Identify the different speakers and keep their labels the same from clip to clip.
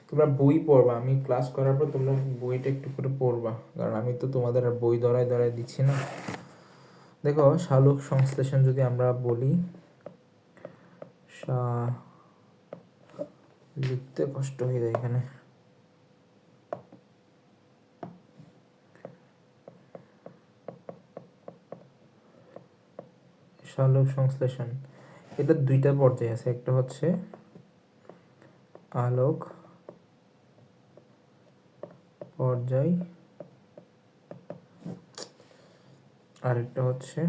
Speaker 1: তোমরা বই পড়বা, আমি ক্লাস করার পর তোমরা বইটা একটু করে পড়বা, কারণ আমি তো তোমাদের আর বই ধরায় ধরায় দিচ্ছি না। দেখো সালোক সংশ্লেষণ যদি আমরা বলি, লিখতে কষ্ট হয়ে যায় এখানে। সালোক সংশ্লেষণ, এটা দুইটা পর্যায়ে আছে, একটা হচ্ছে আলোক পর্যায়, আরেকটা হচ্ছে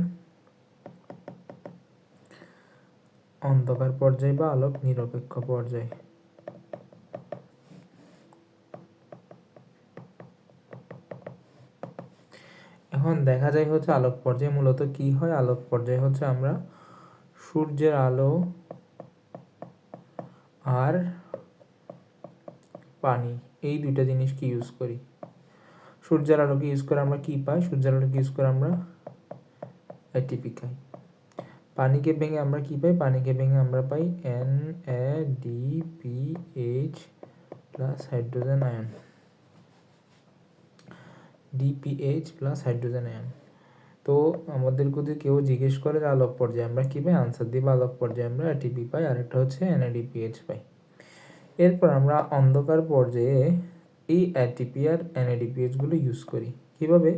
Speaker 1: অন্ধকার পর্যায় বা আলোক নিরপেক্ষ পর্যায়। এখন দেখা যায় হচ্ছে আলোক পর্যায়ে মূলত কি হয়, আলোক পর্যায়ে হচ্ছে আমরা সূর্যের আলো আর পানি, এই দুইটা জিনিসকে ইউজ করি। সূর্যের আলোকে ইউজ করে আমরা কি পাই, সূর্যের আলোকে ইউজ করে আমরা এটিপি খাই। পানিকে ভেঙে আমরা কি পাই, পানিকে ভেঙে আমরা পাই NADPH plus hydrogen ion, DPH plus hydrogen ion. তো আমাদের যদি কেউ জিজ্ঞেস করে যে আলোক পর্যায়ে আমরা কি পাই, আনসার দিব আলোক পর্যায়ে আমরা এটিপি পাই, আর একটা হচ্ছে NADPH পাই। এরপর আমরা অন্ধকার পর্যায়ে এই এটিপি আর NADPH গুলো ইউজ করি। কিভাবে,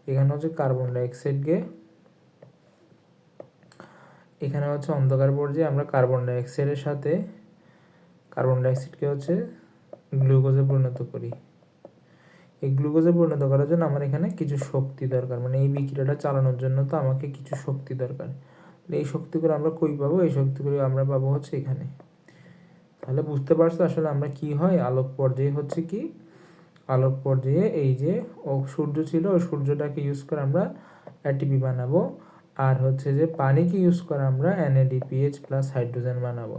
Speaker 1: এখানে হচ্ছে কার্বন ডাইঅক্সাইডকে, এখানে হচ্ছে অন্ধকার পর্যায়ে আমরা কার্বন ডাইঅক্সাইডের সাথে কার্বন ডাইঅক্সাইডকে হচ্ছে গ্লুকোজে পরিণত করি। এই গ্লুকোজে পরিণত করার জন্য আমার এখানে কিছু শক্তি দরকার, মানে এই বিক্রিয়াটা চালানোর জন্য তো আমাকে কিছু শক্তি দরকার। এই শক্তিগুলো আমরা কই পাবো, এই শক্তিগুলো আমরা পাবো হচ্ছে এখানে। তাহলে বুঝতে পারছো আসলে আমরা কি হয়, আলোক পর্যায়ে হচ্ছে কি, আলোক পর্যায়ে এই যে সূর্য ছিল, ওই সূর্যটাকে ইউজ করে আমরা এটিপি বানাবো, আর হচ্ছে যে পানিকে ইউজ করে আমরা NADPH প্লাস হাইড্রোজেন বানাবো।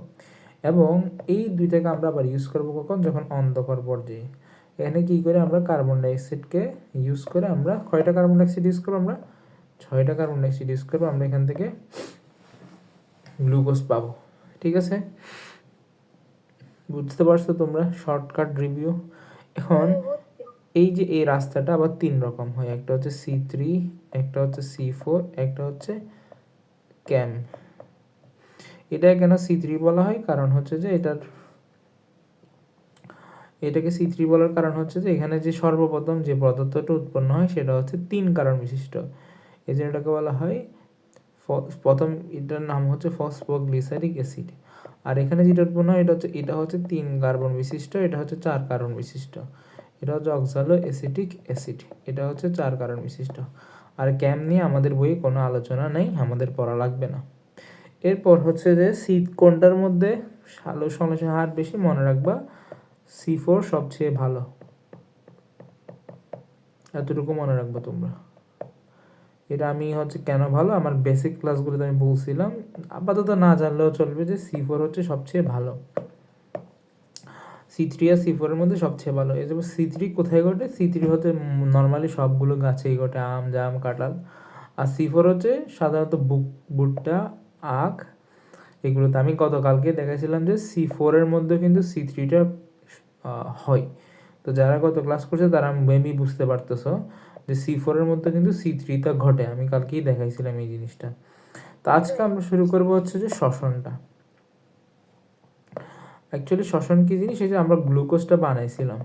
Speaker 1: এবং এই দুইটাকে আমরা আবার ইউজ করবো কখন, যখন অন্ধকার পর্যায়ে। এখানে কি করে আমরা কার্বন ডাইঅক্সাইডকে ইউজ করে আমরা কয়টা কার্বন ডাইঅক্সাইড ইউজ করবো, আমরা 6টা কার্বন ডাইঅক্সাইড ইউজ করবো, আমরা এখান থেকে গ্লুকোজ পাবো। ঠিক আছে, বুঝতে পারছো তোমরা, শর্টকাট রিভিউ। এখন এই যে এই রাস্তাটা আবার 3 রকম হয়, একটা হচ্ছে C3, একটা হচ্ছে C4, একটা হচ্ছে ক্যাম। এটা কেন C3 বলা হয়, কারণ হচ্ছে যে এটাকে C3 বলার কারণ হচ্ছে যে এখানে যে সর্বপ্রথম যে পদার্থটা উৎপন্ন হয় সেটা হচ্ছে 3 কার্বন বিশিষ্ট, এই জন্য এটাকে বলা হয় প্রথম, এটার নাম হচ্ছে ফসফোগ্লিসারিক অ্যাসিড। আর এখানে যেটা উৎপন্ন হয় এটা হচ্ছে 3 কার্বন বিশিষ্ট, এটা হচ্ছে 4 কার্বন বিশিষ্ট। এটা হচ্ছে অক্সালো অ্যাসিটিক অ্যাসিড, এটা হচ্ছে 4 কার্বন বিশিষ্ট। আর ক্যাম নিয়ে আমাদের বইয়ে কোনো আলোচনা নেই, আমাদের পড়া লাগবে না। এরপর হচ্ছে যে কোনটার মধ্যে সালোক সংশ্লেষণের হার বেশি, মনে রাখবা C4 সবচেয়ে ভালো, এতটুকু মনে রাখবা তোমরা। এটা আমি হচ্ছে কেন ভালো, আমার বেসিক ক্লাসগুলোতে আমি বলছিলাম, আপাতত না জানলেও চলবে যে C4 হচ্ছে সবচেয়ে ভালো। C3 আর C4 এর মধ্যে সবচেয়ে ভালো। এই যে C3 কোথায় ঘটে, C3 হচ্ছে নর্মালি সবগুলো গাছেই ঘটে, আম, জাম, কাঁঠাল। আর C4 হচ্ছে সাধারণত ভুট্টা, আখ, এগুলোতে। আমি গতকালকে দেখাইছিলাম যে C4 এর মধ্যে কিন্তু C3টা হয়। তো যারা গত ক্লাস করছে তারা মেবি বুঝতে পারতেছো যে C4 এর মধ্যে কিন্তু C3টা ঘটে, আমি কালকেই দেখাইছিলাম এই জিনিসটা। তো আজকে আমরা শুরু করবো হচ্ছে যে শ্বসনটা। অ্যাকচুয়ালি শ্বসন কি জিনিস, এই যে আমরা গ্লুকোজটা বানাইছিলাম,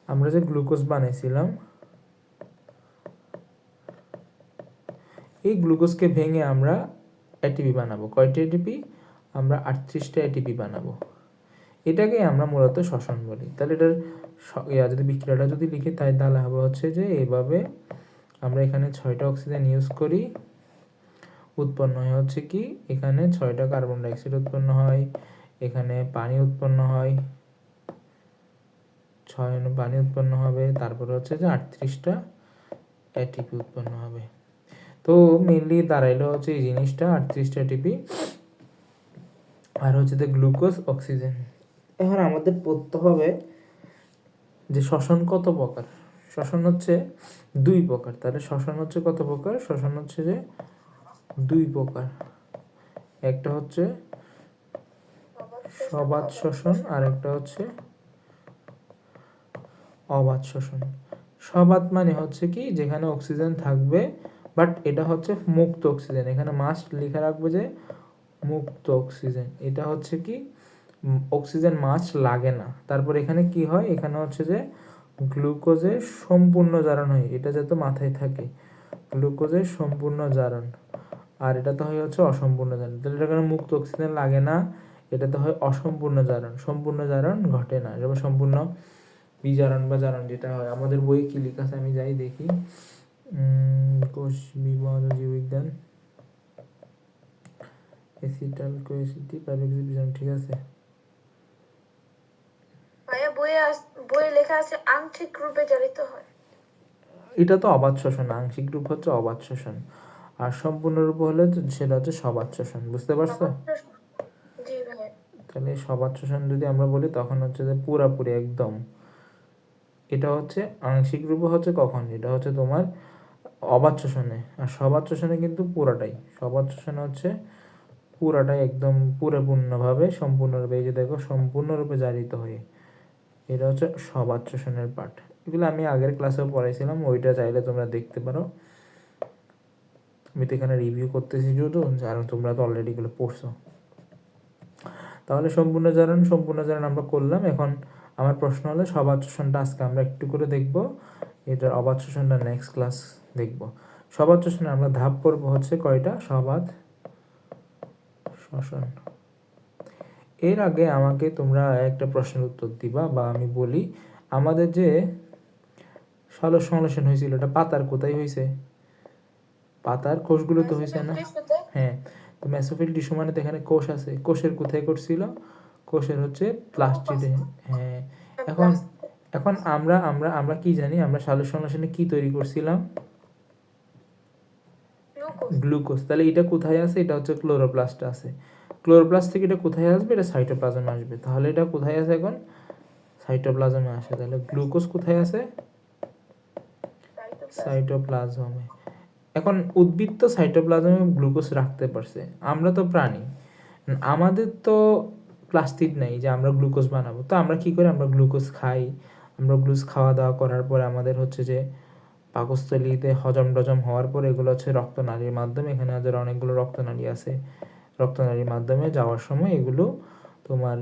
Speaker 1: আমরা যে গ্লুকোজ বানাইছিলাম, এই গ্লুকোজকে ভেঙে আমরা এটিপি বানাবো। কয়টি এটিপি, আমরা 38টা এটিপি বানাবো। এটাকে আমরা মূলত শ্বসন বলি। তাহলে এটার যদি বিক্রিয়াটা যদি লিখি তাহলে হবে হচ্ছে যে এইভাবে, আমরা এখানে 6টা অক্সিজেন ইউজ করি, উৎপন্ন হয় হচ্ছে কি, এখানে 6টা কার্বন ডাইঅক্সাইড উৎপন্ন হয়, এখানে পানি উৎপন্ন হয়, 6 পানি উৎপন্ন হবে, তারপরে হচ্ছে যে 38টা এটিপি উৎপন্ন হবে। তো মেনলি দাঁড়াইলো হচ্ছে এই জিনিসটা, 38টা এটিপি আর হচ্ছে যে গ্লুকোজ, অক্সিজেন। এখন আমাদের পড়তে হবে যে শ্বসন কত প্রকার। শ্বসন হচ্ছে 2 প্রকার। তাহলে শ্বসন হচ্ছে কত প্রকার, শ্বসন হচ্ছে যে 2 প্রকার। একটা হচ্ছে সবাত শ্বসন আর একটা হচ্ছে অবাত শ্বসন। সবাত মানে হচ্ছে কি যেখানে অক্সিজেন থাকবে, বাট এটা হচ্ছে মুক্ত অক্সিজেন, এখানে মাস্ট লিখে রাখবে যে মুক্ত অক্সিজেন। এটা হচ্ছে কি অক্সিজেন মাস্ট লাগে না। তারপর এখানে কি হয়, এখানে হচ্ছে যে গ্লুকোজের সম্পূর্ণ জারণ হয়, এটা যাতে মাথায় থাকে, গ্লুকোজের সম্পূর্ণ জারণ। আর এটা তো হয় হচ্ছে অসম্পূর্ণ জারণ। তাহলে এটা কারণে মুক্ত অক্সিজেন লাগে না, এটাতে হয় অসম্পূর্ণ জারণ, সম্পূর্ণ জারণ ঘটে না। যেমন সম্পূর্ণ বিজারণ বা জারণ যেটা হয় আমাদের বইয়ে কি লেখা আছে আমি যাই দেখি, কোষ বিভাগ জীববিজ্ঞান, এসিটাল কোএসিটি পাইরোক্সিড বিজারণ, ঠিক আছে।
Speaker 2: ভাইয়া বইয়ে লেখা আছে আংশিক রূপে জারিত হয়।
Speaker 1: এটা তো অবাত শোষণ, আংশিক রূপ হচ্ছে অবাত শোষণ, আর সম্পূর্ণ রূপ হলে সেটা হচ্ছে সবাত শোষণ, বুঝতে পারছো?
Speaker 2: জি ভাই।
Speaker 1: তাহলে সবাত শোষণ যদি আমরা বলি তখন হচ্ছে যে পুরাপুরি একদম। এটা হচ্ছে আংশিক রূপে হচ্ছে কখন, এটা হচ্ছে তোমার অবাত শোষণে, আর সবাত শোষণে কিন্তু পুরাটাই, সবাত শোষণে হচ্ছে পুরাটাই একদম পুরোপূর্ণভাবে সম্পূর্ণরূপে, এই যে দেখো সম্পূর্ণরূপে জারিত হয়ে, এটা হচ্ছে সবাত শোষণের পাঠ। এগুলো আমি আগের ক্লাসেও পড়াইছিলাম, ওইটা চাইলে তোমরা দেখতে পারো। আমি তো এখানে রিভিউ করতেছি শুধু, আর তোমরা তো অলরেডি এগুলো পড়ছো। তাহলে সম্পূর্ণ জারণ আমরা করলাম। এখন আমার প্রশ্ন হলো সবাত শোষণটা আজকে আমরা একটু করে দেখব, এটার অবাত শোষণটা নেক্সট ক্লাস দেখব। সবাত শোষণে আমরা ধাপ পড়ব হচ্ছে কয়টা, সবাত শোষণ। এর আগে আমাকে তোমরা একটা প্রশ্নের উত্তর দিবা, বা আমি বলি আমাদের যে সালোক সংশ্লেষণ হয়েছিল এটা পাতার কোথায় হয়েছে, পাতার কোষগুলো তো হয়েছে না? হ্যাঁ, তো মেসোফিল টিস্যু মানে তো এখানে কোষ আছে, কোষের কোথায় করছিল, কোষের হচ্ছে প্লাস্টিডে। হ্যাঁ, এখন এখন আমরা আমরা আমরা কি জানি, আমরা সালোক সংশ্লেষণে কি তৈরি করছিলাম, গ্লুকোজ। তাহলে এটা কোথায় আছে, এটা হচ্ছে ক্লোরোপ্লাস্টে আছে, ক্লোরোপ্লাস্ট থেকে এটা কোথায় আসবে, এটা সাইটোপ্লাজমে আসবে। তাহলে এটা কোথায় আছে এখন, সাইটোপ্লাজমে আসে। তাহলে গ্লুকোজ কোথায় আছে, সাইটোপ্লাজমে। এখন উদ্ভিদ তো সাইটোপ্লাজমে গ্লুকোজ রাখতে পারছে, আমরা তো প্রাণী, আমাদের তো প্লাস্টিক নেই যে আমরা গ্লুকোজ বানাবো। তো আমরা কি করি, আমরা গ্লুকোজ খাই, আমরা গ্লুকোজ খাওয়া দাওয়া করার পরে আমাদের হচ্ছে যে পাকস্থলীতে হজম টজম হওয়ার পরে এগুলো হচ্ছে রক্তনালীর মাধ্যমে, এখানে আমাদের অনেকগুলো রক্তনালী আছে, রক্তনালীর মাধ্যমে যাওয়ার সময় এগুলো তোমার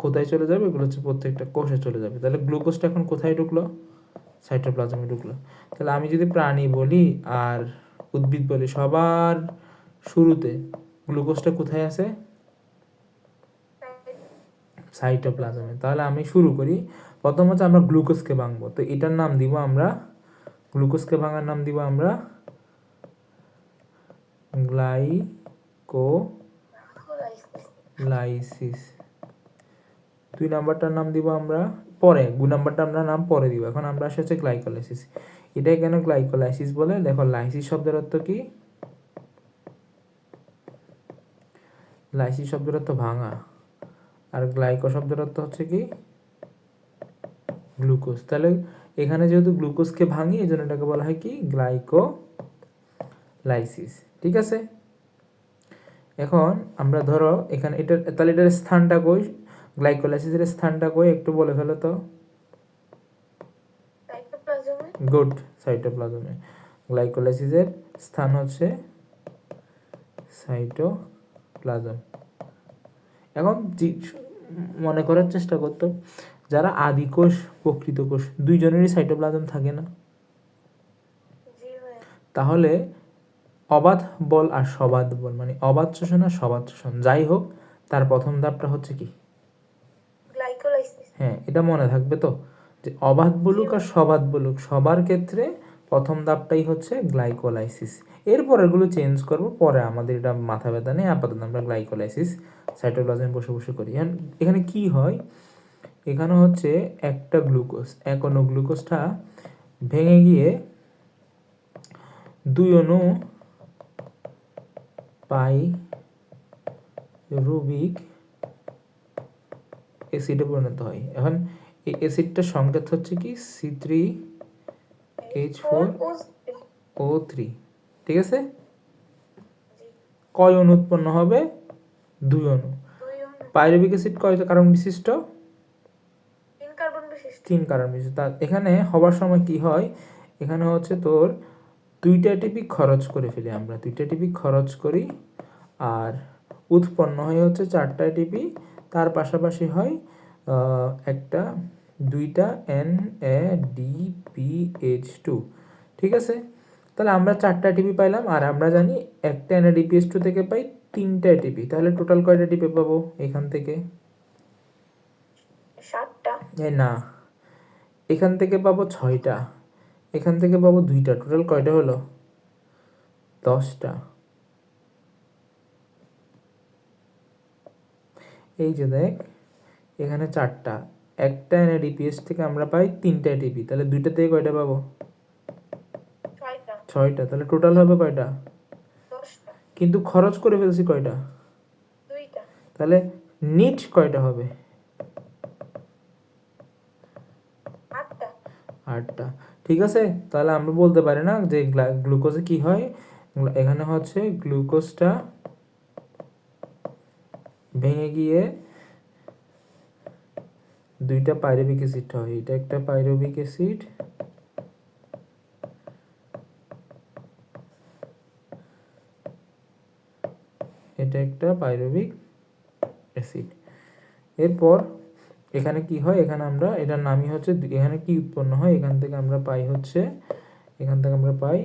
Speaker 1: কোথায় চলে যাবে, এগুলো হচ্ছে প্রত্যেকটা কোষে চলে যাবে। তাহলে গ্লুকোজটা এখন কোথায় ঢুকলো, সাইটোপ্লাজমে ঢুকলো। তাহলে আমি যদি প্রাণী বলি আর উদ্ভিদ বলি, সবার শুরুতে গ্লুকোজটা কোথায় আছে, সাইটোপ্লাজমে। তাহলে আমি শুরু করি, প্রথম হচ্ছে আমরা গ্লুকোজকে ভাঙবো, তো এটার নাম দিব আমরা, গ্লুকোজকে ভাঙার নাম দিব আমরা গ্লাইকোলাইসিস। 2 নাম্বারটার নাম দিব আমরা পরে, 2 নাম্বারটা আমরা নাম পরে দিব। এখন আমরা আসে হচ্ছে গ্লাইকোলাইসিস। এটাই কেন গ্লাইকোলাইসিস বলে, দেখো লাইসিস শব্দের অর্থ কি, লাইসিস শব্দের অর্থ ভাঙা, আর গ্লাইকো শব্দের অর্থ হচ্ছে কি গ্লুকোজ। তাহলে এখানে যেহেতু গ্লুকোজকে ভাঙি এই জন্য এটাকে বলা হয় কি গ্লাইকোলাইসিস, ঠিক আছে। এখন আমরা ধরো এখানে এটা, তাহলে এটার স্থানটা কই, গ্লাইকোলাইসিসের স্থানটা কই একটু বলে ফেলো তো। গুড, সাইটোপ্লাজমে। গ্লাইকোলাইসিসের স্থান হচ্ছে সাইটোপ্লাজম। এখন মনে করার চেষ্টা করতো, যারা আদি কোষ প্রকৃত কোষ দুইজনেরই সাইটোপ্লাজম থাকে না, তাহলে অবাধ বল আর সবাদ বল, মানে অবাধ শোষণ আর সবাদ শোষণ যাই হোক, তার প্রথম ধাপটা হচ্ছে কি গ্লাইকোলাইসিস। হ্যাঁ, এটা মনে থাকবে তো, যে অবাধ বলুক আর সবাদ বলুক সবার ক্ষেত্রে প্রথম ধাপটাই হচ্ছে গ্লাইকোলাইসিস। এরপরেরগুলো চেঞ্জ করব পরে, আমাদের এটা মাথা ব্যথা নেই, আপাতত আমরা গ্লাইকোলাইসিস সাইটোপ্লাজমে বসে বসে করি। এখানে কি হয়, এখানে হচ্ছে একটা গ্লুকোজ, এক অণু গ্লুকোজটা ভেঙে গিয়ে 2 অণু পাইরুভিক অ্যাসিডে পরিণত হয়। এখন এই অ্যাসিডটার সংকেত হচ্ছে কি C3H4O3, ঠিক আছে। কয় অণু উৎপন্ন হবে, 2 অণু। পাইরুভিক অ্যাসিড কয়টা কার্বন বিশিষ্ট?
Speaker 2: 3 কার্বন বিশিষ্ট।
Speaker 1: 3 কার্বন বিশিষ্ট। তা এখানে হবার সময় কি হয়, এখানে হচ্ছে তোর 2টা এটিপি খরচ করে ফেলি আমরা, 2টা এটিপি খরচ করি, আর উৎপন্ন হয় হচ্ছে 4টা এটিপি, তার পাশাপাশি হয় একটা 2টা NADPH2। ঠিক আছে, তাহলে আমরা 4টা এটিপি পাইলাম, আর আমরা জানি একটা NADPH2 থেকে পাই 3টা এটিপি, তাহলে টোটাল কয়টা এটিপি পাবো এখান থেকে?
Speaker 2: 7টা।
Speaker 1: না, এখান থেকে পাবো 6টা, এখান থেকে পাবো 2টা, টোটাল কয়টা হলো? 10টা। এই যে দেখ, এখানে 4টা, একটা NADPH থেকে আমরা পাই 3টা এটিপি, তাহলে 2টা থেকে কয়টা পাবো?
Speaker 2: 6টা।
Speaker 1: 6টা, তাহলে টোটাল হবে কয়টা?
Speaker 2: 10টা।
Speaker 1: কিন্তু খরচ করে ফেলছি কয়টা?
Speaker 2: 2টা।
Speaker 1: তাহলে নিট কয়টা হবে?
Speaker 2: 8টা।
Speaker 1: 8টা। ঠিক আছে, তাহলে আমরা বলতে পারি না যে গ্লুকোজে কি হয়, এখানে হচ্ছে গ্লুকোজটা ভেঙে গিয়ে 2টা পাইরুভিক অ্যাসিড হয়, এটা একটা পাইরুভিক অ্যাসিড, এটা একটা পাইরুভিক অ্যাসিড। এরপর এখানে কি হয়, এখানে আমরা এটার নামই হচ্ছে, এখানে কি উৎপন্ন হয়, এখান থেকে আমরা পাই হচ্ছে, এখান থেকে আমরা পাই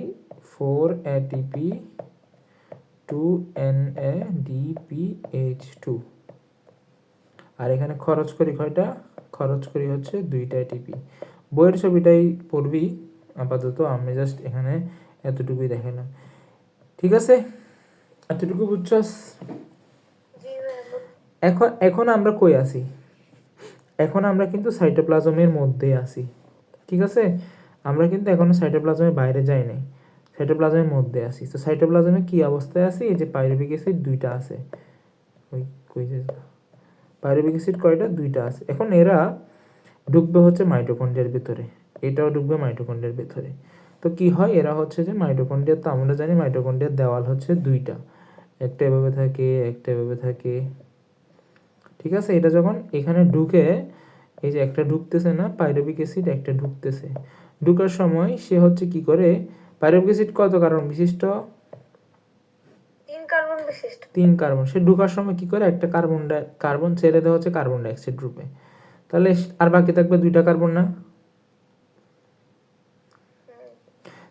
Speaker 1: 4 ATP 2 NADPH2, আর এখানে খরচ করি কয়টা? খরচ করি হচ্ছে 2টা এটিপি। বইয়ের ছবিটাই পড়বি আপাতত, আমি জাস্ট এখানে এতটুকুই দেখালাম। ঠিক আছে, এতটুকু বুঝছস?
Speaker 2: জি ভাই।
Speaker 1: এখন এখন আমরা কই আছি? এখন আমরা কিন্তু সাইটোপ্লাজমের মধ্যে আছি। ঠিক আছে, আমরা কিন্তু এখনো সাইটোপ্লাজমের বাইরে যাই নাই, সাইটোপ্লাজমের মধ্যে আছি। তো সাইটোপ্লাজমে কি অবস্থায় আছি? এই যে পাইরুভিক অ্যাসিড 2টা আছে, ওই কই যে পাইরুভিক অ্যাসিড কয়টা? 2টা আছে। এখন এরা ঢুকবে হচ্ছে মাইটোকন্ড্রিয়ার ভিতরে, এটাও ঢুকবে মাইটোকন্ড্রিয়ার ভিতরে। তো কি হয়, এরা হচ্ছে যে মাইটোকন্ড্রিয়া, তো আমরা জানি মাইটোকন্ড্রিয়ার দেওয়াল হচ্ছে 2টা, একটা এভাবে থাকে, একটা এভাবে থাকে। ঠিক আছে, এটা যখন এখানে ঢুকে, এই যে একটা ঢুকতেছে না পাইরুভিক অ্যাসিড, একটা ঢুকতেছে, ঢুকার সময় সে হচ্ছে কি করে, পাইরুভিক অ্যাসিড কত কার্বন বিশিষ্ট?
Speaker 2: 3 কার্বন বিশিষ্ট।
Speaker 1: 3 কার্বন। সে ঢুকার সময় কি করে, একটা কার্বন ছেড়ে দেওয়া হচ্ছে কার্বন ডাইঅক্সাইড রূপে, তাহলে আর বাকি থাকবে 2টা কার্বন না?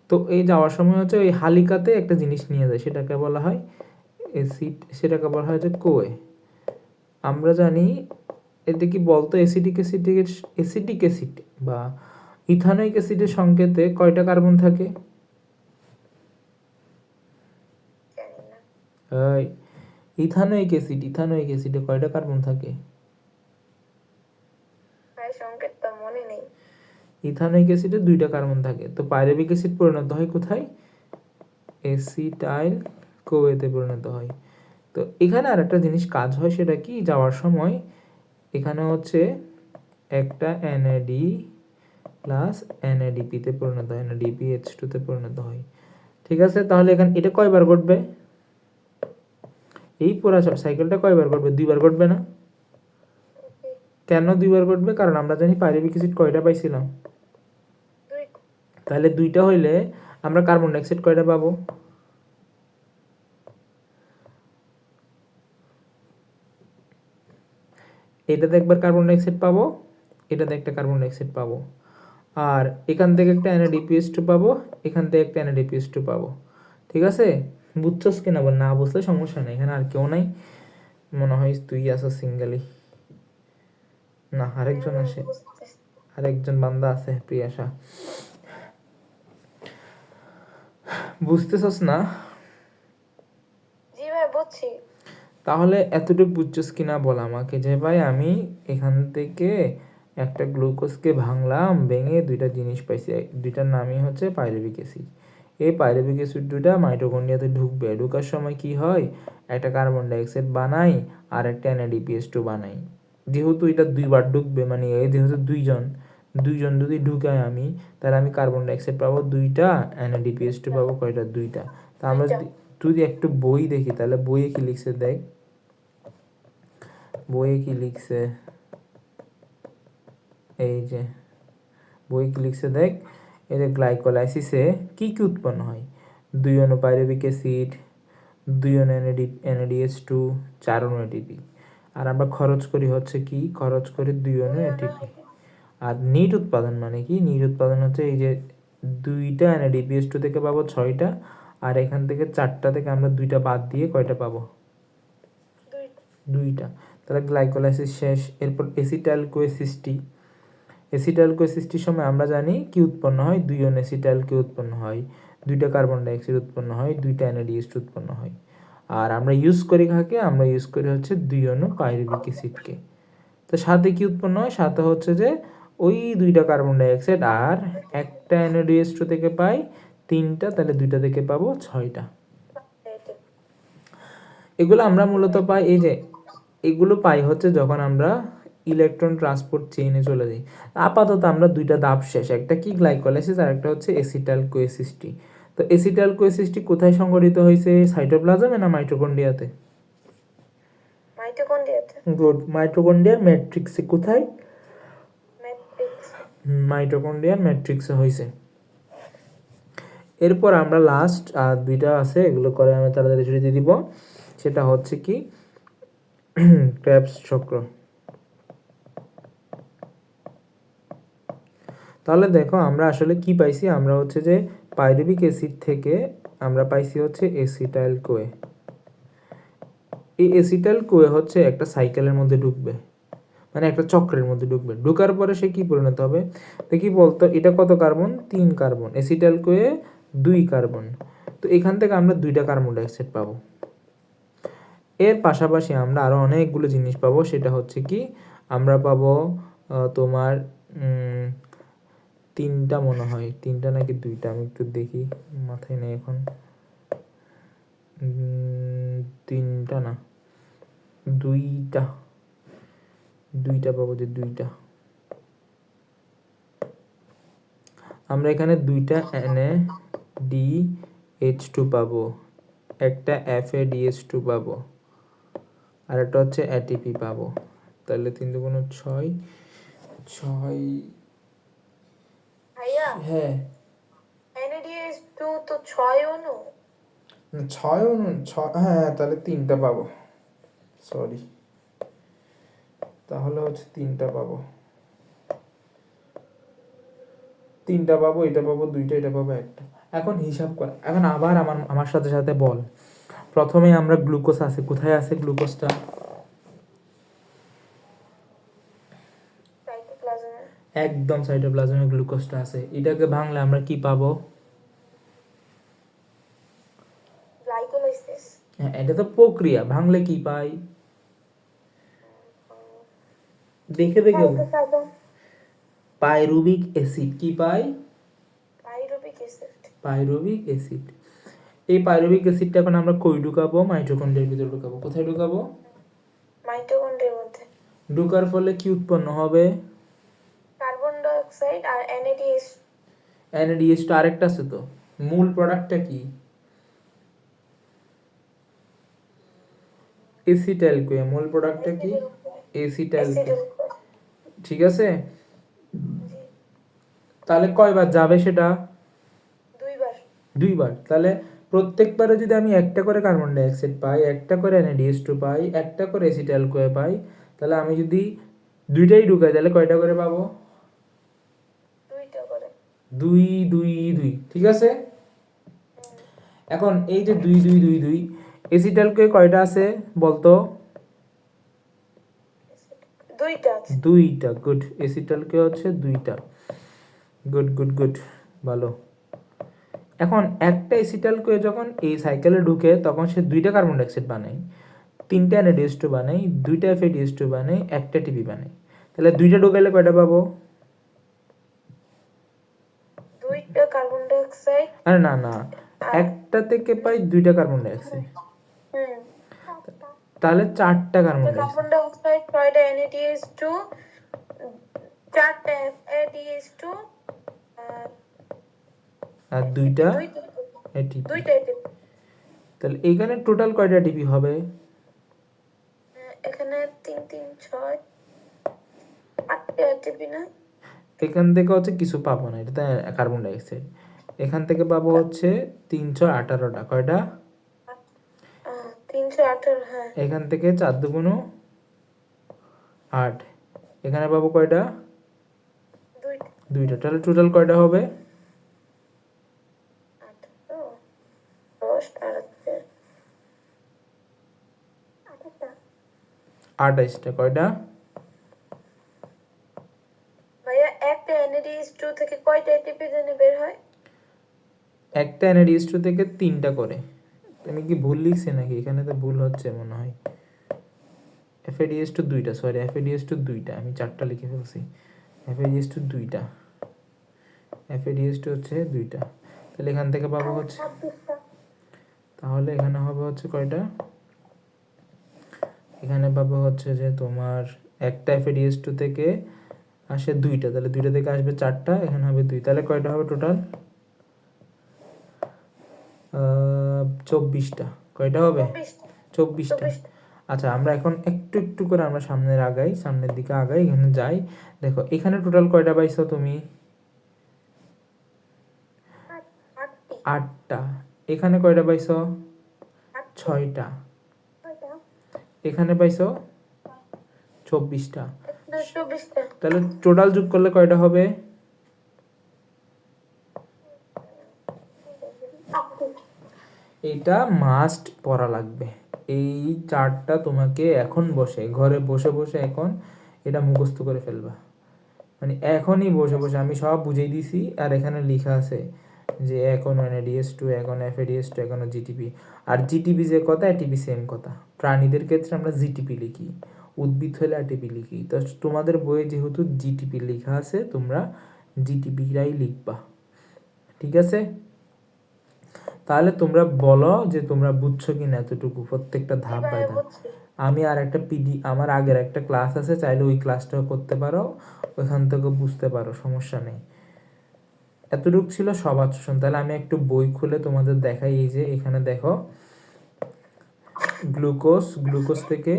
Speaker 1: তো এই যাওয়ার সময় হচ্ছে ওই হালিকাতে একটা জিনিস নিয়ে যায়, সেটাকে বলা হয় অ্যাসিড, সেটাকে বলা হয় যে কোয়ে। আমরা জানি এতে কি বলতো, অ্যাসিডিক অ্যাসিড বা ইথানোয়িক অ্যাসিডের সংকেতে কয়টা কার্বন থাকে?
Speaker 2: জানি না
Speaker 1: এই ইথানোয়িক অ্যাসিডে কয়টা কার্বন থাকে?
Speaker 2: ভাই, সংকেত তো মনে নেই।
Speaker 1: ইথানোয়িক অ্যাসিডে 2টা কার্বন থাকে। তো পাইরুভিক অ্যাসিড পরিণত হয় কোথায়? অ্যাসিটাইল কোয়েতে পরিণত হয়। তো এখানে আর একটা জিনিস কাজ হয়, সেটা কি, যাওয়ার সময় এখানে হচ্ছে একটা NAD প্লাস NADP তে পরিণত হয়, NADPH2 তে পরিণত হয়। ঠিক আছে, তাহলে এখানে এটা কয়বার ঘটবে? এই পুরো সাইকেলটা কয়বার ঘটবে? 2বার ঘটবে না? কেন 2বার ঘটবে? কারণ আমরা জানি পাইরুভিক অ্যাসিড কয়টা পাইছিলাম?
Speaker 2: 2।
Speaker 1: তাহলে 2টা হইলে আমরা কার্বন ডাইঅক্সাইড কয়টা পাবো? এটাতে একবার কার্বন ডাইঅক্সাইড পাবো, এটাতে একটা কার্বন ডাইঅক্সাইড পাবো, আর এখান থেকে একটা NADPH2 পাবো, এখান থেকে একটা NADPH2 পাবো। ঠিক আছে, বুঝছস কিনা বল, না বুঝলে সমস্যা নেই, এখানে আর কেউ নাই, মনে হয় তুই আসো সিঙ্গেলি। না, আরেকজন আসে, আরেকজন বান্দা আছে, প্রিয়াশা। বুঝতেছস না?
Speaker 2: জি ভাই, বুঝছি।
Speaker 1: তাহলে এতটুকু বুঝছস কিনা বল আমাকে, যে ভাই আমি এখান থেকে একটা গ্লুকোজকে ভাঙলাম, ভেঙে 2টা জিনিস পাইছি, 2টার নামই হচ্ছে পাইরুভিক অ্যাসিড। এই পাইরুভিক অ্যাসিড 2টা মাইটোকন্ড্রিয়াতে ঢুকবে, ঢুকার সময় কি হয়, একটা কার্বন ডাইঅক্সাইড বানাই আর একটা NADPH2 বানাই। যেহেতু এটা 2বার ঢুকবে, মানে এই যেহেতু দুইজন যদি ঢুকাই আমি, তাহলে আমি কার্বন ডাইঅক্সাইড পাবো 2টা, NADPH2 পাবো কয়টা? 2টা। তা আমরা যদি একটু বই দেখি, তাহলে বইয়ে কি লিখছে দেখ, বইয়ে কি লিখছে, এই যে বই কি লিখছে দেখ, এই যে গ্লাইকোলাইসিসে কি কি উৎপন্ন হয়, 2 অণু পাইরুভিক অ্যাসিড, 2 অণু NADH2, 4 অণু ATP। আর আমরা খরচ করি হচ্ছে কি, খরচ করি 2 অণু ATP। আর নিট উৎপাদন মানে কি, নিট উৎপাদন হচ্ছে এই যে 2টা NADPH2 থেকে পাবো 6টা, আর এখান থেকে 4টা থেকে আমরা 2টা বাদ দিয়ে কয়টা পাবো, 2টা। তাহলে গ্লাইকোলাইসিস শেষ। এরপর এসিটাইল কোএসিস্টি, এসিটাইল কোএসিস্টির সময় আমরা জানি কি উৎপন্ন হয়, 2 অণু এসিটাইল কে উৎপন্ন হয়, 2টা কার্বন ডাইঅক্সাইড উৎপন্ন হয়, 2টা NADH2 উৎপন্ন হয়। আর আমরা ইউজ করি কাকে, আমরা ইউজ করি হচ্ছে 2 অণু পাইরুভিক অ্যাসিডকে। তো সাথে কি উৎপন্ন হয়, সাথে হচ্ছে যে ওই 2টা কার্বন ডাইঅক্সাইড আর একটা NADH2 থেকে পাই 3টা, তাহলে 2টা থেকে পাবো 6টা। এগুলো আমরা মূলত পাই, এই যে এগুলো পাই হচ্ছে যখন আমরা ইলেকট্রন ট্রান্সপোর্ট চেইনে চলে যাই। আপাতত আমরা 2টা ধাপ শেষ, একটা কি গ্লাইকোলাইসিস আর একটা হচ্ছে এসিটাইল কোএসিস্টি। তো এসিটাইল কোএসিস্টি কোথায় সংঘটিত হয়েছে, সাইটোপ্লাজমে না মাইটোকন্ড্রিয়াতে?
Speaker 2: মাইটোকন্ড্রিয়াতে।
Speaker 1: গুড, মাইটোকন্ড্রিয়ার ম্যাট্রিক্সে। কোথায়?
Speaker 2: ম্যাট্রিক্স।
Speaker 1: মাইটোকন্ড্রিয়ার ম্যাট্রিক্সে হয়েছে। এরপর আমরা লাস্ট আর 2টা আছে, এগুলো করে আমি তাড়াতাড়ি ছুটি দিয়ে দিব। সেটা হচ্ছে কি ক্রেবস চক্র। তাহলে দেখো আমরা আসলে কি পাইছি, আমরা হচ্ছে যে পাইরুভিক অ্যাসিড থেকে আমরা পাইছি হচ্ছে এসিটাইল কোয়ে। এই এসিটাইল কোয়ে হচ্ছে একটা সাইকেলের মধ্যে ঢুকবে, মানে একটা চক্রের মধ্যে ঢুকবে। ঢুকার পরে সে কি পরিণত হবে দেখি বলতো, এটা কত carbon, 3 carbon, acetyl Koi 2 carbon. তো এখান থেকে আমরা 2টা কার্বন ডাইঅক্সাইড পাবো। এর পাশাপাশি আমরা আরো অনেকগুলো জিনিস পাবো, সেটা হচ্ছে কি আমরা পাবো তোমার 3টা মনে হয়, 3টা নাকি 2টা, আমি একটু দেখি, মাথায় নেই এখন। 3টা না, 2টা, 2টা পাবো, যে 2টা আমরা এখানে 2টা NADH2 পাবো, একটা FADH2 পাবো, আর একটা হচ্ছে ATP পাবো। তাহলে 3 দুগুণ 6, 6।
Speaker 2: ভাইয়া,
Speaker 1: হ্যাঁ,
Speaker 2: NADH2 তো 6 অণু।
Speaker 1: 6 অণু, 6, হ্যাঁ, তাহলে 3টা পাবো, সরি, তাহলে হচ্ছে 3টা পাবো, 3টা পাবো, এটা পাবো 2টা, এটা পাবো 1টা। এখন হিসাব কর, এখন আবার আমার সাথে সাথে বল। প্রথমে আমরা গ্লুকোজ আছে, কোথায় আছে গ্লুকোজটা,
Speaker 2: সাইটোপ্লাজমে।
Speaker 1: একদম সাইটোপ্লাজমে গ্লুকোজটা আছে। এটাকে ভাঙলে আমরা কি পাবো,
Speaker 2: গ্লাইকোলাইসিস।
Speaker 1: হ্যাঁ, এটা তো প্রক্রিয়া, ভাঙলে কি পাই, দেখে দেখে পাইরুভিক অ্যাসিড। কি পাই,
Speaker 2: পাইরুভিক অ্যাসিড।
Speaker 1: Pyruvic acid. এই পাইরুভিক অ্যাসিডটা এখন আমরা কই ঢুকাবো, মাইটোকন্ড্রিয়ার ভিতরে ঢুকাবো। কোথায় ঢুকাবো,
Speaker 2: মাইটোকন্ড্রিয়ার মধ্যে।
Speaker 1: ঢুকার ফলে কি উৎপন্ন হবে,
Speaker 2: কার্বন ডাই অক্সাইড আর NADH।
Speaker 1: NADH2 আরেকটা আছে তো, মূল প্রোডাক্টটা কি, এসিটাইল কোয়ে। মূল প্রোডাক্টটা কি, এসিটাইল কোয়ে। ঠিক আছে, তাহলে কয়বার যাবে সেটা,
Speaker 2: 2বার।
Speaker 1: 2বার। তাহলে প্রত্যেকবারে যদি আমি একটা করে কার্বন ডাইঅক্সাইড পাই, একটা করে NADH2 পাই, একটা করে এসিটাইল কোয়ে পাই, তাহলে আমি যদি 2টাই ঢুকাই তাহলে কয়টা করে পাবো,
Speaker 2: 2টা করে।
Speaker 1: 2 2 2, ঠিক আছে। এখন এই যে 2 2 2 2, এসিটাইল কোয়ে কয়টা আছে বলতো,
Speaker 2: 2টা আছে।
Speaker 1: 2টা। গুড, এসিটাইল কোয়ে হচ্ছে 2টা। গুড গুড গুড, ভালো। এখন একটা এসিটাইল কোয়ে যখন এই সাইকেলে ঢুকে তখন সে 2টা কার্বন ডাইঅক্সাইড বানায়, 3টা NADH2 বানাই, 2টা FADH2 বানাই, একটা ATP বানাই। তাহলে 2টা ঢুকাইলে কয়টা পাবো,
Speaker 2: 2টা কার্বন ডাই অক্সাইড।
Speaker 1: আরে না না, একটা থেকে পাই 2টা কার্বন ডাইঅক্সাইড, তাহলে 4টা carbon
Speaker 2: carbon
Speaker 1: dioxide,
Speaker 2: die oxide, 6টা NADH2, 4টা FADH2
Speaker 1: আর 2টা ATP।
Speaker 2: 2টা ATP।
Speaker 1: তাহলে এইখানে টোটাল কয়টা ATP হবে,
Speaker 2: এখানে 3 3 6 8টা ATP না
Speaker 1: এখান থেকে হচ্ছে কিছু পাবো না, এটা কার্বন ডাইঅক্সাইড। এখান থেকে পাবো হচ্ছে 318টা, কয়টা?
Speaker 2: 318 হ্যাঁ
Speaker 1: এখান থেকে 4 দুগুণ 8, এখানে পাবো কয়টা?
Speaker 2: 2টা
Speaker 1: দুইটা। তাহলে টোটাল কয়টা হবে?
Speaker 2: 10 আর
Speaker 1: 28টা। কয়টা?
Speaker 2: ভাইয়া একটা NADH2 থেকে কয়টা ATP জানি বের হয়?
Speaker 1: একটা NADH2 থেকে 3টা করে। তুমি কি ভুল লিখছে নাকি? এখানে তো ভুল হচ্ছে মনে হয়। FADH2 2টা, সরি FADH2 2টা, আমি 4টা লিখে ফেলছি। FADH2 2টা, FADH2 হচ্ছে 2টা। তাহলে এখান থেকে পাবো হচ্ছে,
Speaker 2: 26টা
Speaker 1: তাহলে এখানে হবে হচ্ছে কয়টা? এখানে পাবো হচ্ছে যে তোমার একটা FADH2 থেকে আসে 2টা, তাহলে 2টা থেকে আসবে 4টা, এখানে হবে 2, তাহলে কয়টা হবে টোটাল? 24টা। কয়টা হবে? 24টা। আচ্ছা, আমরা এখন একটু একটু করে আমরা সামনের দিকে আগাই, এখানে যাই। দেখো এখানে টোটাল কয়টা পাইছো তুমি? 8টা। এখানে কয়টা পাইছো? 6টা। এখানে পাইছো 24টা।
Speaker 2: 24টা
Speaker 1: তাহলে টোটাল যোগ করলে কয়টা হবে? এটা মাস্ট পড়া লাগবে। এই চার্টটা তোমাকে এখন বসে ঘরে বসে বসে এখন এটা মুখস্থ করে ফেলবা, মানে এখনই বসে বসে আমি সব বুঝিয়ে দিছি। আর এখানে লেখা আছে যে এখন NADH2, এখন FADH2, এখন জিটিপি। আর জিটিপি যে কথা, এটিপি সেম কথা। প্রাণীদের ক্ষেত্রে আমরা জিটিপি লিখি, উদ্ভিদ হলে এটিপি লিখি। তো তোমাদের বইয়ে যেহেতু জিটিপি লেখা আছে, তোমরা জিটিপিটাই লিখবা, ঠিক আছে? তাহলে তোমরা বলো যে তোমরা বুঝছো কিনা এতটুকু, প্রত্যেকটা ধাপ বাই ধাপ। আমি আর একটা আমার আগের একটা ক্লাস আছে, চাইলে ওই ক্লাসটাও করতে পারো, ওইখান থেকে বুঝতে পারো, সমস্যা নেই। এতটুকু ছিল সবাচ্ছন। তাহলে আমি একটু বই খুলে তোমাদের দেখাই। এই যে এখানে দেখো, গ্লুকোজ থেকে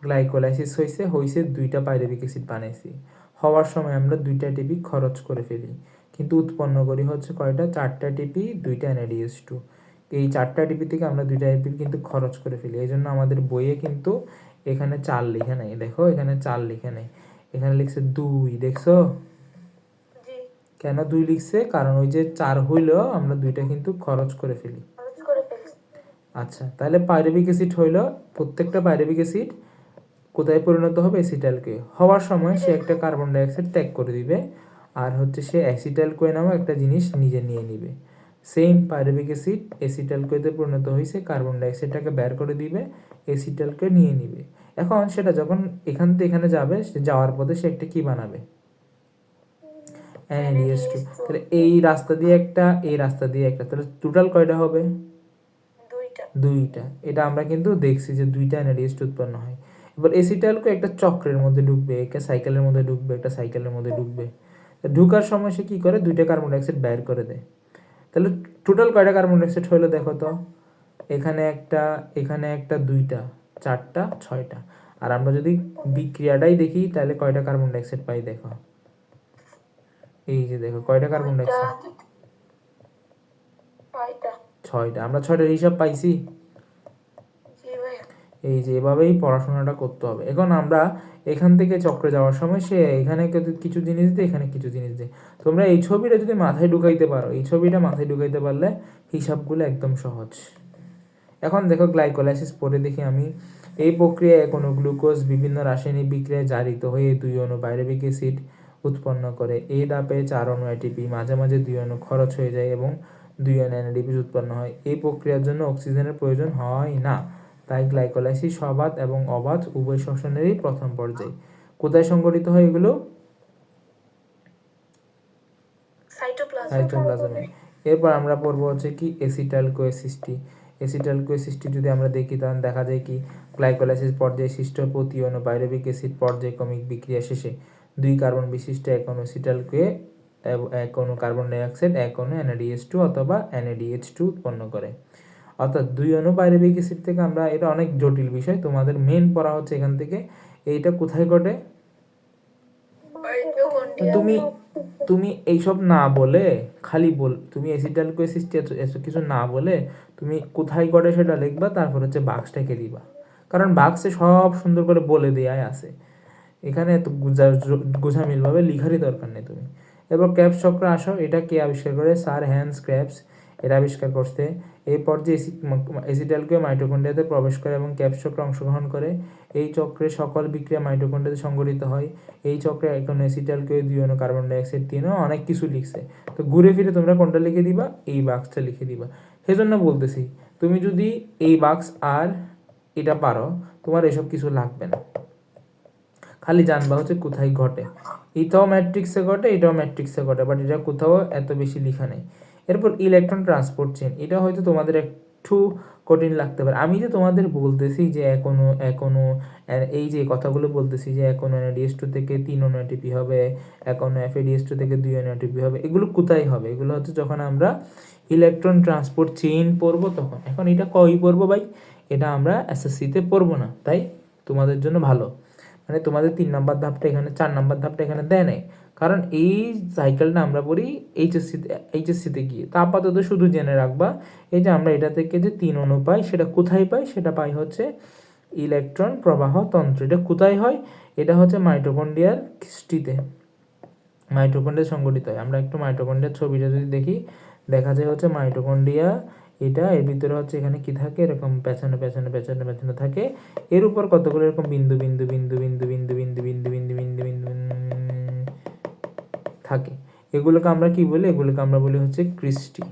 Speaker 1: গ্লাইকোলাইসিস হয়েছে 2টা পাইরুভিক অ্যাসিড বানাইছি। হওয়ার সময় আমরা 2টা ATP খরচ করে ফেলি, কিন্তু উৎপন্ন করি হচ্ছে কয়টা? 4টা ATP, 2টা NADH2। এই 4টা ATP থেকে আমরা 2টা ATP কিন্তু খরচ করে ফেলি। এই জন্য আমাদের বইয়ে কিন্তু এখানে 4 লিখে নাই। দেখো এখানে 4 লিখে নাই, এখানে লিখছে 2, দেখছো? কেন 2 লিখছে? কারণ ওই যে 4 হইলেও আমরা 2টা কিন্তু খরচ করে ফেলি। আচ্ছা, তাহলে পাইরুভিক অ্যাসিড হইলো, প্রত্যেকটা পাইরুভিক অ্যাসিড কোথায় পরিণত হবে? অ্যাসিটাইলকে। হওয়ার সময় সে একটা কার্বন ডাইঅক্সাইড ত্যাগ করে দিবে, আর হচ্ছে সে অ্যাসিটাইল-কোয়ে নামক একটা জিনিস নিজে নিয়ে নিবে। সেম পাইরুভিক অ্যাসিড অ্যাসিটাইল-কোয়েতে পরিণত হয়েছে, কার্বন ডাইঅক্সাইডটাকে বের করে দিবে, অ্যাসিটাইল-কে নিয়ে নিবে। এখন সেটা যখন এখান থেকে এখানে যাবে, সে যাওয়ার পথে সে একটা কি বানাবে? NADH2। তাহলে এই রাস্তা দিয়ে একটা, এই রাস্তা দিয়ে একটা, তাহলে টোটাল কয়টা হবে? 2টা। এটা আমরা কিন্তু দেখছি যে 2টা NADH2 উৎপন্ন হয়। এবার অ্যাসিটাইল-কো একটা চক্রের মধ্যে ঢুকবে, একটা সাইকেলের মধ্যে ঢুকবে, একটা সাইকেলের মধ্যে ঢুকবে। ঢুকার সময় সে কি করে? 2টা কার্বন ডাইঅক্সাইড বের করে দেয়। তাহলে টোটাল কয়টা কার্বন ডাইঅক্সাইড হলো দেখো তো? এখানে একটা, এখানে একটা, 2টা, 4টা, 6টা। আর আমরা যদি বিক্রিয়াটাই দেখি, তাহলে কয়টা কার্বন ডাইঅক্সাইড পাই দেখো? এই যে দেখো কয়টা কার্বন ডাইঅক্সাইড? 6টা। আমরা 6টার হিসাব পাইছি। এই যে এভাবেই পড়াশোনাটা করতে হবে। এখন আমরা এখান থেকে চক্রে যাওয়ার সময় সে এখানে কিছু জিনিস দেয়, এখানে কিছু জিনিস দেয়। তোমরা এই ছবিটা যদি মাথায় ঢুকাইতে পারো, এই ছবিটা মাথায় ঢুকাইতে পারলে হিসাবগুলো একদম সহজ। এখন দেখো গ্লাইকোলাইসিস পরে দেখি আমি, এই প্রক্রিয়ায় কোনো গ্লুকোজ বিভিন্ন রাসায়নিক বিক্রিয়ায় জারিত হয়ে 2 অণু পাইরুভিক অ্যাসিড উৎপন্ন করে। এই ধাপে 4 অণু ATP, মাঝে মাঝে 2 অণু খরচ হয়ে যায় এবং 2 অণু NADP উৎপন্ন হয়। এই প্রক্রিয়ার জন্য অক্সিজেনের প্রয়োজন হয় না। তাই গ্লাইকোলাইসিস সবাত এবং অবাত উভয় শ্বসনেরই প্রথম পর্যায়। কোথায় সংঘটিত হয় এগুলো? সাইটোপ্লাজমে। এরপর আমরা পড়বো হচ্ছে কি? অ্যাসিটাইল-কোয়ে সৃষ্টি। অ্যাসিটাইল-কোয়ে সৃষ্টি যদি আমরা দেখি, তখন দেখা যায় কি? গ্লাইকোলাইসিস পর্যায়ে সৃষ্ট প্রতি অণু পাইরুভিক অ্যাসিড পর্যায়ক্রমিক বিক্রিয়া শেষে 2 কার্বন বিশিষ্ট এক অণু অ্যাসিটাইল-কোয়ে, এক অণু কার্বন ডাইঅক্সাইড, এক অণু NADH2 অথবা NADH2 উৎপন্ন করে। অর্থাৎ 2 অণু পাইরুভিক অ্যাসিড থেকে আমরা, এটা অনেক জটিল বিষয়, তোমাদের মেন পড়া হচ্ছে এখান থেকে এইটা কোথায় ঘটে। তুমি তুমি এইসব না বলে খালি তুমি অ্যাসিটাল কোএসিড এসব কিছু না বলে তুমি কোথায় ঘটে সেটা লিখবা, তারপর হচ্ছে বাক্সটাকে দিবা, কারণ বাক্সে সব সুন্দর করে বলে দেয়াই আছে, এখানে এত গোঝামিলভাবে লিখারই দরকার নেই তুমি। এবার ক্রেবস চক্র আসো, এটা কে আবিষ্কার করে? স্যার হ্যান্স ক্রেবস এটা আবিষ্কার করছে। এই পর্যায়ে অ্যাসিটালকে মাইটোকন্ড্রিয়াতে প্রবেশ করে এবং ক্রেবস চক্রে অংশগ্রহণ করে। এই চক্রে সকল বিক্রিয়া মাইটোকন্ড্রিয়াতে সংঘটিত হয়। এই চক্রে এখন অ্যাসিটালকে 2 অণু কার্বন ডাইঅক্সাইড 3 অনেক কিছু লিখছে, তো ঘুরে ফিরে তোমরা কোনটা লিখে দিবা? এই বাক্সটা লিখে দিবা। সেজন্য বলতেছি তুমি যদি এই বাক্স আর এটা পারো, তোমার এসব কিছু লাগবে না, খালি জানবা হচ্ছে কোথায় ঘটে। এটাও ম্যাট্রিক্সে ঘটে, এটাও ম্যাট্রিক্সে ঘটে, বাট এটা কোথাও এত বেশি লেখা নেই। এরপর ইলেকট্রন ট্রান্সপোর্ট চেইন, এটা হয়তো তোমাদের একটু কঠিন লাগতে পারে। আমি যে তোমাদের বলতেছি যে এখনো এই যে কথাগুলো বলতেছি যে এখনো NADH2 থেকে 3 অণু ATP হবে, এখনো FADH2 থেকে 2 অণু ATP হবে, এগুলো কোথায় হবে? এগুলো হচ্ছে যখন আমরা ইলেকট্রন ট্রান্সপোর্ট চেইন পড়বো তখন। এখন এটা কই পড়বো ভাই? এটা আমরা SSC-তে পড়বো না, তাই তোমাদের জন্য ভালো, মানে তোমাদের 3 নাম্বার ধাপটা এখানে, 4 নাম্বার ধাপটা এখানে দেয় নাই, কারণ এই সাইকেলটা আমরা পড়ি এইচএসসিতে গিয়ে। তা আপাতত শুধু জেনে রাখবা এই যে আমরা এটা থেকে যে 3 অণু পাই, সেটা কোথায় পাই? সেটা পাই হচ্ছে ইলেকট্রন প্রবাহ তন্ত্র। এটা কোথায় হয়? এটা হচ্ছে মাইটোকন্ড্রিয়ার খিস্টিতে, মাইটোকন্ড্রিয়া সংগঠিত হয়। আমরা একটু মাইটোকন্ড্রিয়ার ছবিটা যদি দেখি, দেখা যায় হচ্ছে মাইটোকন্ড্রিয়া, এটা এর ভিতরে হচ্ছে এখানে কি থাকে, এরকম পেছনে পেছনে পেছনে পেছনে থাকে, এর উপর কতগুলো এরকম বিন্দু বিন্দু বিন্দু বিন্দু বিন্দু বিন্দু বিন্দু বিন্দু বিন্দু বিন্দু থাকে। এগুলোকে আমরা কি বলি? এগুলোকে আমরা বলি হচ্ছে ক্রিস্টি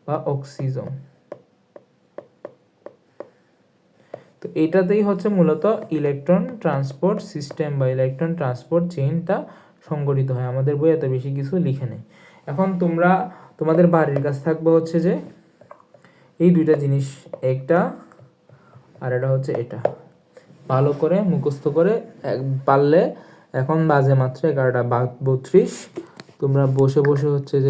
Speaker 1: বা অক্সিজম। তো এটাতেই হচ্ছে মূলত ইলেকট্রন ট্রান্সপোর্ট সিস্টেম বা ইলেকট্রন ট্রান্সপোর্ট চেইনটা সংগঠিত হয়। আমাদের বই এত বেশি কিছু লিখে নেই। এখন তোমাদের বাড়ির কাছে থাকবে হচ্ছে যে এই দুইটা জিনিস, একটা আর এটা হচ্ছে এটা, ভালো করে মুখস্থ করে পারলে। এখন বাজে মাত্র 11:32, তোমরা বসে বসে হচ্ছে যে